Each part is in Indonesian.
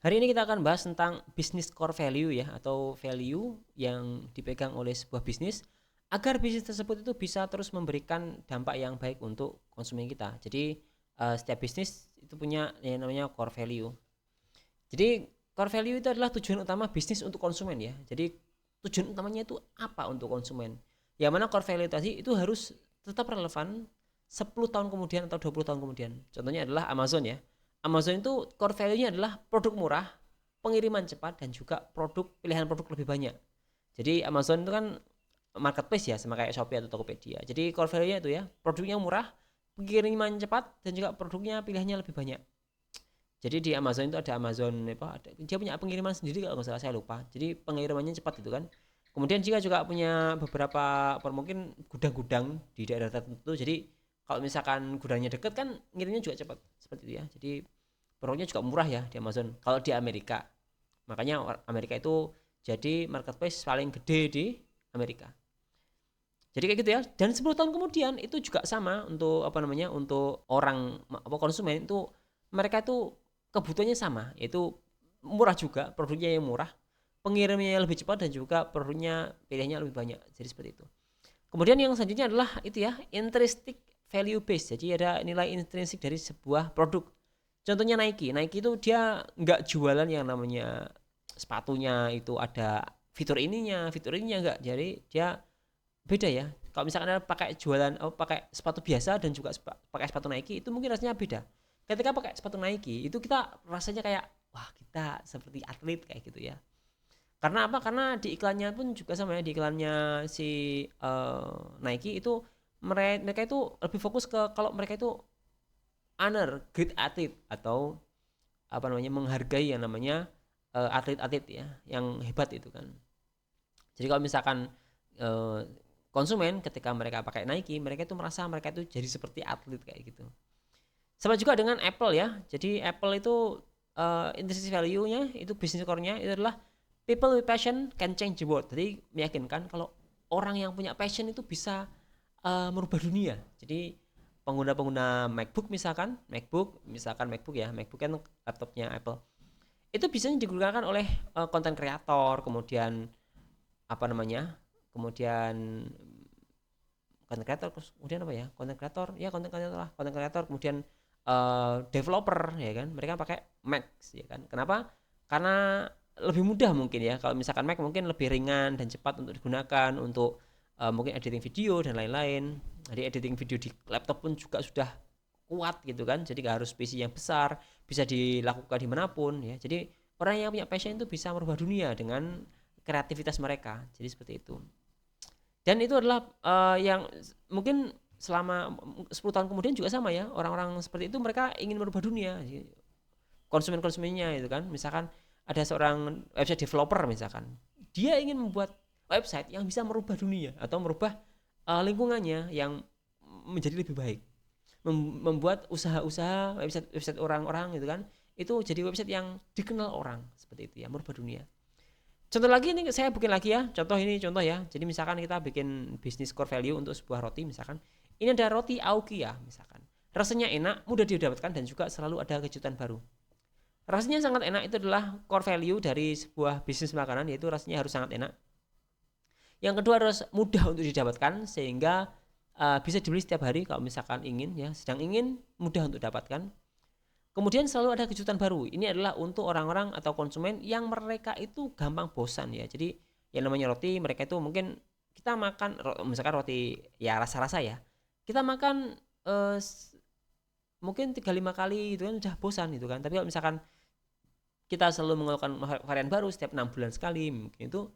Hari ini kita akan bahas tentang business core value ya, atau value yang dipegang oleh sebuah bisnis agar bisnis tersebut itu bisa terus memberikan dampak yang baik untuk konsumen kita. Jadi setiap bisnis itu punya yang namanya core value. Jadi core value itu adalah tujuan utama bisnis untuk konsumen ya. Jadi tujuan utamanya itu apa untuk konsumen? Yang mana core value tadi itu harus tetap relevan 10 tahun kemudian atau 20 tahun kemudian. Contohnya adalah Amazon ya. Amazon itu core value-nya adalah produk murah, pengiriman cepat, dan juga pilihan produk lebih banyak. Jadi Amazon itu kan marketplace ya, sama kayak Shopee atau Tokopedia. Jadi core value-nya itu ya, produknya murah, pengiriman cepat, dan juga produknya pilihannya lebih banyak. Jadi di Amazon itu ada Amazon apa, dia punya pengiriman sendiri kalau nggak salah, saya lupa. Jadi pengirimannya cepat itu kan. Kemudian juga punya beberapa mungkin gudang-gudang di daerah tertentu. Jadi kalau misalkan gudangnya deket kan ngirimnya juga cepat seperti itu ya. Jadi produknya juga murah ya di Amazon. Kalau di Amerika, makanya Amerika itu jadi marketplace paling gede di Amerika. Jadi kayak gitu ya. Dan 10 tahun kemudian itu juga sama untuk apa namanya, untuk orang konsumen itu, mereka itu kebutuhannya sama, yaitu murah juga, produknya yang murah, pengirimnya lebih cepat, dan juga produknya pilihannya lebih banyak. Jadi seperti itu. Kemudian yang selanjutnya adalah itu ya, intrinsic value base. Jadi ada nilai intrinsik dari sebuah produk. Contohnya Nike. Nike itu dia nggak jualan yang namanya sepatunya itu ada fitur ininya enggak. Jadi dia beda ya. Kalau misalkan Anda pakai jualan pakai sepatu biasa dan juga pakai sepatu Nike, itu mungkin rasanya beda. Ketika pakai sepatu Nike itu kita rasanya kayak wah, kita seperti atlet kayak gitu ya. Karena apa? Karena di iklannya pun juga sama ya, di iklannya si Nike itu mereka itu lebih fokus ke kalau mereka itu honor great athlete, atau apa namanya, menghargai yang namanya atlet-atlet ya yang hebat itu kan. Jadi kalau misalkan eh, konsumen ketika mereka pakai Nike, mereka itu merasa mereka itu jadi seperti atlet kayak gitu. Sama juga dengan Apple ya. Jadi Apple itu intrinsic value-nya itu, bisnis core-nya itu adalah people with passion can change the world. Jadi meyakinkan kalau orang yang punya passion itu bisa merubah dunia. Jadi pengguna-pengguna MacBook ya, MacBook kan laptopnya Apple. Itu bisa digunakan oleh konten kreator, kemudian apa namanya, kemudian konten kreator, kemudian apa ya, konten kreator ya, konten kreator, kemudian developer ya kan, mereka pakai Mac ya kan. Kenapa? Karena lebih mudah mungkin ya, kalau misalkan Mac mungkin lebih ringan dan cepat untuk digunakan untuk mungkin editing video dan lain-lain. Jadi editing video di laptop pun juga sudah kuat gitu kan, jadi gak harus PC yang besar, bisa dilakukan dimanapun ya. Jadi orang yang punya passion itu bisa merubah dunia dengan kreativitas mereka. Jadi seperti itu. Dan itu adalah yang mungkin selama 10 tahun kemudian juga sama ya, orang-orang seperti itu mereka ingin merubah dunia, konsumen-konsumennya itu kan. Misalkan ada seorang website developer misalkan, dia ingin membuat website yang bisa merubah dunia atau merubah lingkungannya yang menjadi lebih baik, membuat usaha-usaha website orang-orang gitu kan, itu jadi website yang dikenal orang, seperti itu ya, merubah dunia. Contoh lagi ini, saya bikin lagi ya. Contoh ya. Jadi misalkan kita bikin bisnis core value untuk sebuah roti misalkan. Ini ada roti Aokia misalkan. Rasanya enak, mudah didapatkan, dan juga selalu ada kejutan baru. Rasanya sangat enak itu adalah core value dari sebuah bisnis makanan, yaitu rasanya harus sangat enak. Yang kedua harus mudah untuk didapatkan sehingga bisa dibeli setiap hari kalau misalkan ingin ya, sedang ingin, mudah untuk dapatkan. Kemudian selalu ada kejutan baru. Ini adalah untuk orang-orang atau konsumen yang mereka itu gampang bosan ya. Jadi yang namanya roti, mereka itu mungkin kita makan misalkan roti ya rasa-rasa ya. Kita makan eh, mungkin 3-5 kali itu kan udah bosan gitu kan. Tapi kalau misalkan kita selalu mengeluarkan varian baru setiap 6 bulan sekali, mungkin itu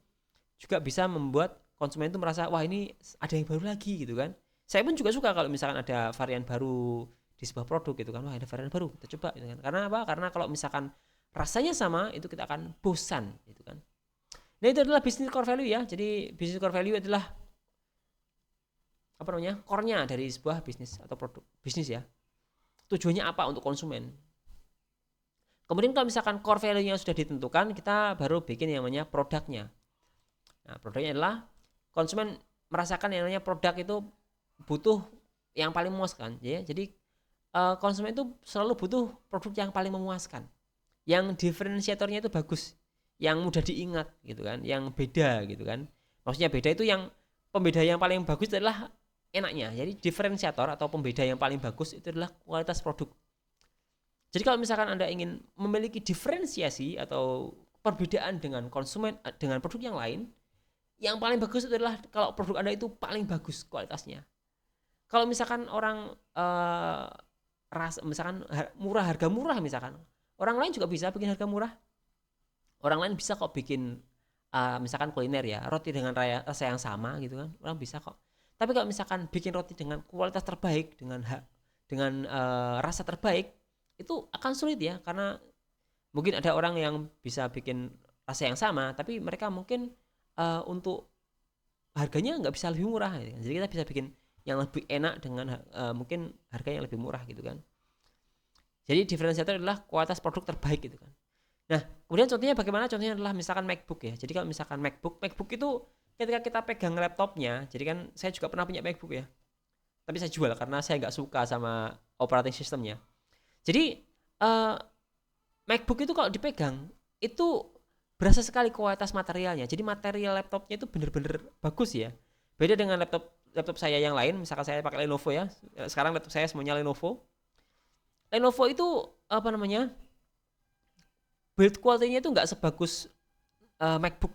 juga bisa membuat konsumen itu merasa wah, ini ada yang baru lagi gitu kan. Saya pun juga suka kalau misalkan ada varian baru di sebuah produk gitu kan, wah ada varian baru kita coba gitu kan. Karena apa? Karena kalau misalkan rasanya sama itu kita akan bosan gitu kan. Nah itu adalah business core value ya. Jadi business core value adalah apa namanya, core-nya dari sebuah bisnis atau produk bisnis ya. Tujuannya apa untuk konsumen. Kemudian kalau misalkan core value-nya sudah ditentukan, kita baru bikin yang namanya produknya. Nah, produknya adalah konsumen merasakan yang namanya produk itu butuh yang paling memuaskan ya. Jadi konsumen itu selalu butuh produk yang paling memuaskan, yang diferensiatornya itu bagus, yang mudah diingat gitu kan, yang beda gitu kan. Maksudnya beda itu yang pembeda yang paling bagus adalah enaknya. Jadi diferensiator atau pembeda yang paling bagus itu adalah kualitas produk. Jadi kalau misalkan Anda ingin memiliki diferensiasi atau perbedaan dengan konsumen dengan produk yang lain, yang paling bagus itu adalah kalau produk Anda itu paling bagus kualitasnya. Kalau misalkan orang misalkan harga murah misalkan, orang lain juga bisa bikin harga murah. Orang lain bisa kok bikin misalkan kuliner ya, roti dengan rasa yang sama gitu kan, orang bisa kok. Tapi kalau misalkan bikin roti dengan kualitas terbaik, dengan rasa terbaik, itu akan sulit ya, karena mungkin ada orang yang bisa bikin rasa yang sama, tapi mereka mungkin untuk harganya nggak bisa lebih murah gitu. Jadi kita bisa bikin yang lebih enak dengan mungkin harga yang lebih murah gitu kan. Jadi diferensiator adalah kualitas produk terbaik gitu kan. Nah, kemudian contohnya bagaimana? Contohnya adalah misalkan MacBook ya. Jadi kalau misalkan MacBook itu ketika kita pegang laptopnya, jadi kan saya juga pernah punya MacBook ya, tapi saya jual karena saya nggak suka sama operating systemnya. Jadi MacBook itu kalau dipegang itu berasa sekali kualitas materialnya. Jadi material laptopnya itu bener-bener bagus ya. Beda dengan laptop saya yang lain, misalkan saya pakai Lenovo ya. Sekarang laptop saya semuanya Lenovo. Lenovo itu apa namanya? Build quality-nya itu nggak sebagus MacBook.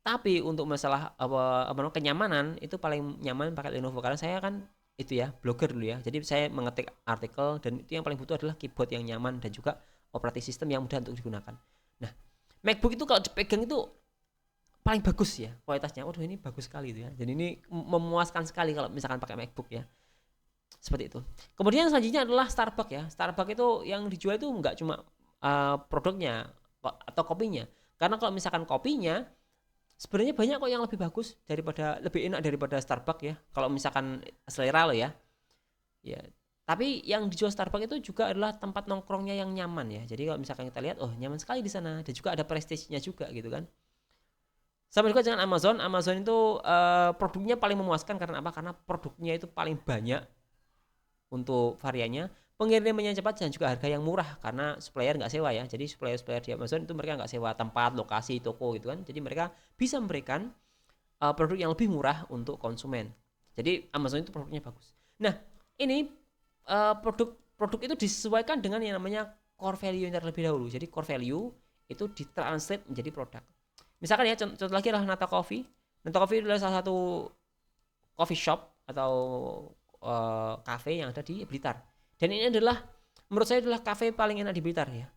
Tapi untuk masalah kenyamanan itu paling nyaman pakai Lenovo, karena saya kan itu ya blogger dulu ya. Jadi saya mengetik artikel dan itu yang paling butuh adalah keyboard yang nyaman dan juga operating system yang mudah untuk digunakan. Nah, MacBook itu kalau dipegang itu paling bagus ya kualitasnya. Waduh, ini bagus sekali itu ya. Dan ini memuaskan sekali kalau misalkan pakai MacBook ya. Seperti itu. Kemudian selanjutnya adalah Starbucks ya. Starbucks itu yang dijual itu nggak cuma produknya atau kopinya. Karena kalau misalkan kopinya sebenarnya banyak kok yang lebih bagus lebih enak daripada Starbucks ya. Kalau misalkan selera lo ya. Ya. Tapi yang dijual Starbucks itu juga adalah tempat nongkrongnya yang nyaman ya. Jadi kalau misalkan kita lihat, oh nyaman sekali di sana, dan juga ada prestisnya juga gitu kan. Sama juga dengan Amazon. Amazon itu produknya paling memuaskan karena apa? Karena produknya itu paling banyak untuk variannya, pengirimannya cepat dan juga harga yang murah karena supplier nggak sewa ya. Jadi supplier di Amazon itu mereka nggak sewa tempat, lokasi, toko gitu kan. Jadi mereka bisa memberikan produk yang lebih murah untuk konsumen. Jadi Amazon itu produknya bagus. Nah, ini produk itu disesuaikan dengan yang namanya core value yang terlebih dahulu. Jadi core value itu ditranslate menjadi produk. Misalkan ya contoh lagi adalah Nata Coffee. Nata Coffee adalah salah satu coffee shop atau cafe yang ada di Blitar. Dan ini adalah menurut saya adalah cafe paling enak di Blitar ya.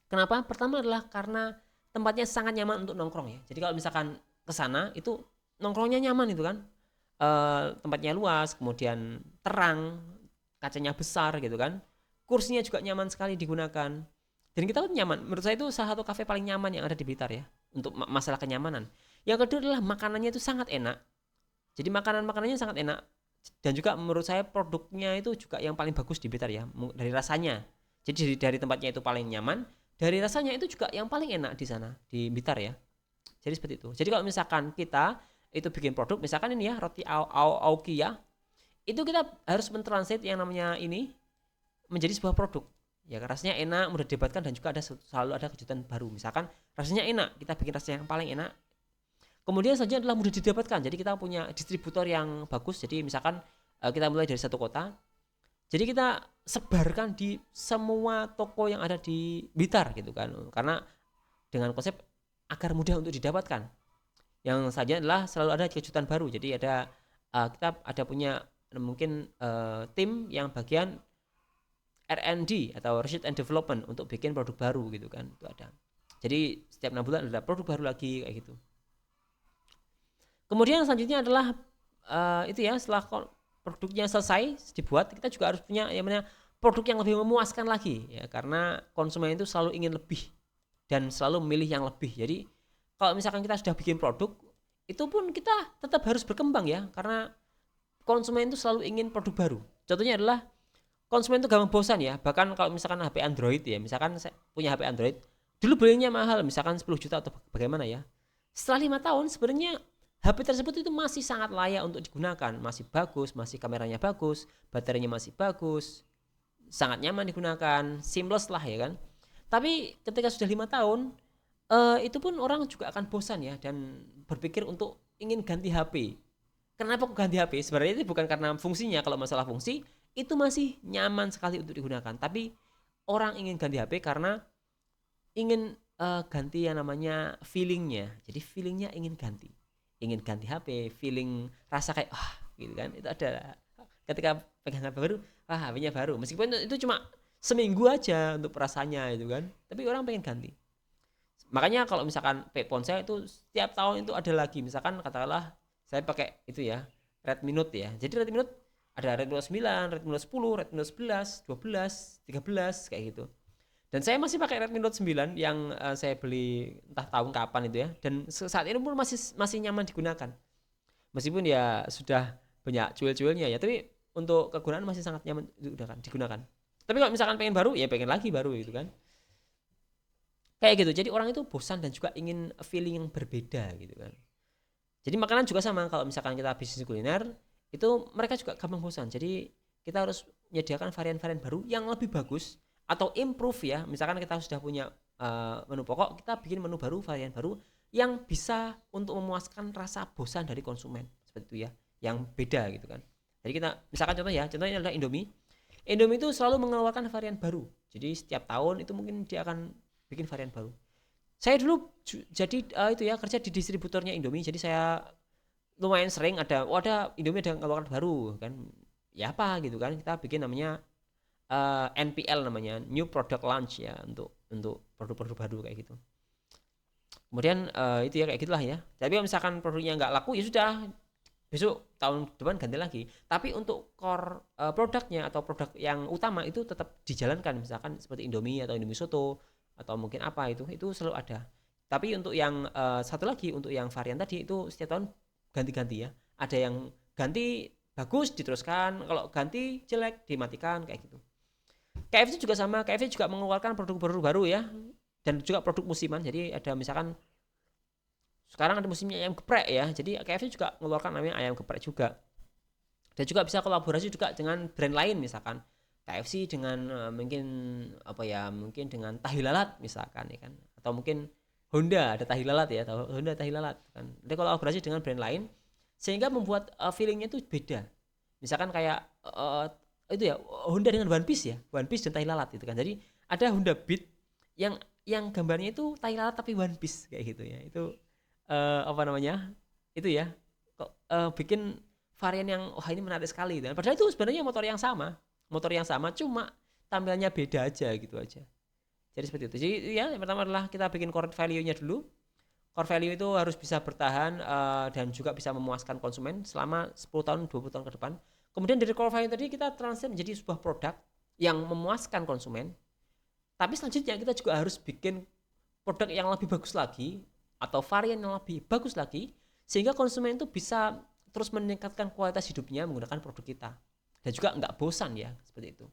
Kenapa? Pertama adalah karena tempatnya sangat nyaman untuk nongkrong ya. Jadi kalau misalkan ke sana itu nongkrongnya nyaman itu kan. Tempatnya luas, kemudian terang, kacanya besar gitu kan. Kursinya juga nyaman sekali digunakan. Dan kita pun nyaman. Menurut saya itu salah satu cafe paling nyaman yang ada di Blitar ya. Untuk masalah kenyamanan. Yang kedua adalah makanannya itu sangat enak. Jadi makanannya sangat enak. Dan juga menurut saya produknya itu juga yang paling bagus di Blitar ya. Dari rasanya. Jadi dari tempatnya itu paling nyaman. Dari rasanya itu juga yang paling enak di sana. Di Blitar ya. Jadi seperti itu. Jadi kalau misalkan kita itu bikin produk. Misalkan ini ya roti Aoki ya. Itu kita harus mentranslate yang namanya ini menjadi sebuah produk. Ya rasanya enak, mudah didebatkan dan juga selalu ada kejutan baru. Misalkan rasanya enak, kita bikin rasa yang paling enak. Kemudian selanjutnya adalah mudah didapatkan. Jadi kita punya distributor yang bagus. Jadi misalkan kita mulai dari satu kota. Jadi kita sebarkan di semua toko yang ada di Blitar gitu kan. Karena dengan konsep agar mudah untuk didapatkan. Yang selanjutnya adalah selalu ada kejutan baru. Jadi kita ada punya mungkin tim yang bagian R&D atau Research and Development untuk bikin produk baru gitu kan. Itu ada. Jadi setiap 6 bulan ada produk baru lagi kayak gitu. Kemudian selanjutnya adalah itu ya, setelah produknya selesai dibuat, kita juga harus punya yang namanya produk yang lebih memuaskan lagi ya, karena konsumen itu selalu ingin lebih dan selalu memilih yang lebih. Jadi kalau misalkan kita sudah bikin produk, itu pun kita tetap harus berkembang ya, karena konsumen itu selalu ingin produk baru. Contohnya adalah konsumen itu gampang bosan ya. Bahkan kalau misalkan HP Android ya, misalkan saya punya HP Android, dulu belinya mahal, misalkan 10 juta atau bagaimana ya. Setelah 5 tahun sebenarnya HP tersebut itu masih sangat layak untuk digunakan, masih bagus, masih kameranya bagus, baterainya masih bagus, sangat nyaman digunakan, seamless lah ya kan. Tapi ketika sudah 5 tahun, itu pun orang juga akan bosan ya dan berpikir untuk ingin ganti HP. Kenapa kok ganti HP? Sebenarnya itu bukan karena fungsinya. Kalau masalah fungsi itu masih nyaman sekali untuk digunakan. Tapi orang ingin ganti HP karena ingin ganti yang namanya feelingnya. Jadi feelingnya ingin ganti HP, feeling rasa kayak gitu kan. Itu ada ketika pegang HP baru, HP-nya baru. Meskipun itu cuma seminggu aja untuk perasaannya itu kan. Tapi orang pengen ganti. Makanya kalau misalkan ponsel itu setiap tahun itu ada lagi. Misalkan katakanlah saya pakai itu ya, Redmi Note ya. Jadi Redmi Note ada Redmi Note 9, Redmi Note 10, Redmi Note 11, 12, 13 kayak gitu. Dan saya masih pakai Redmi Note 9 yang saya beli entah tahun kapan itu ya. Dan saat ini pun masih nyaman digunakan. Meskipun ya sudah banyak cuil-cuilnya ya, tapi untuk kegunaan masih sangat nyaman digunakan. Tapi kalau misalkan pengen baru, ya pengen lagi baru gitu kan. Kayak gitu. Jadi orang itu bosan dan juga ingin feeling yang berbeda gitu kan. Jadi makanan juga sama. Kalau misalkan kita bisnis kuliner, itu mereka juga gampang bosan. Jadi kita harus menyediakan varian-varian baru yang lebih bagus atau improve ya. Misalkan kita sudah punya menu pokok, kita bikin menu baru, varian baru yang bisa untuk memuaskan rasa bosan dari konsumen. Seperti itu ya. Yang beda gitu kan. Jadi kita misalkan contohnya adalah Indomie. Indomie itu selalu mengeluarkan varian baru. Jadi setiap tahun itu mungkin dia akan bikin varian baru. Saya dulu jadi itu ya kerja di distributornya Indomie, jadi saya lumayan sering ada Indomie ada ngeluaran baru kan, ya apa gitu kan, kita bikin namanya NPL namanya New Product Launch ya, untuk produk-produk baru kayak gitu. Kemudian itu ya kayak gitulah ya. Tapi kalau misalkan produknya nggak laku ya sudah, besok tahun depan ganti lagi. Tapi untuk core produknya atau produk yang utama itu tetap dijalankan, misalkan seperti Indomie atau Indomie Soto atau mungkin apa itu selalu ada. Tapi untuk yang satu lagi, untuk yang varian tadi itu setiap tahun ganti-ganti ya. Ada yang ganti bagus diteruskan, kalau ganti jelek dimatikan kayak gitu. KFC juga sama, KFC juga mengeluarkan produk baru ya, dan juga produk musiman. Jadi ada misalkan sekarang ada musimnya ayam geprek ya, jadi KFC juga mengeluarkan namanya ayam geprek juga. Dan juga bisa kolaborasi juga dengan brand lain, misalkan KFC dengan mungkin dengan tahi lalat misalkan ya kan, atau mungkin Honda ada tahi lalat ya, atau Honda tahi lalat kan. Dia kolaborasi dengan brand lain sehingga membuat feelingnya itu beda. Misalkan kayak itu ya Honda dengan One Piece ya, One Piece dan tahi lalat itu kan. Jadi ada Honda Beat yang gambarnya itu tahi lalat tapi One Piece kayak gitu ya. Itu itu ya kok bikin varian yang ini menarik sekali. Dan padahal itu sebenarnya motor yang sama cuma tampilannya beda aja gitu aja. Jadi seperti itu. Jadi ya yang pertama adalah kita bikin core value-nya dulu. Core value itu harus bisa bertahan dan juga bisa memuaskan konsumen selama 10 tahun 20 tahun ke depan. Kemudian dari core value tadi kita translate menjadi sebuah produk yang memuaskan konsumen. Tapi selanjutnya kita juga harus bikin produk yang lebih bagus lagi atau varian yang lebih bagus lagi sehingga konsumen itu bisa terus meningkatkan kualitas hidupnya menggunakan produk kita. Dan juga nggak bosan ya, seperti itu.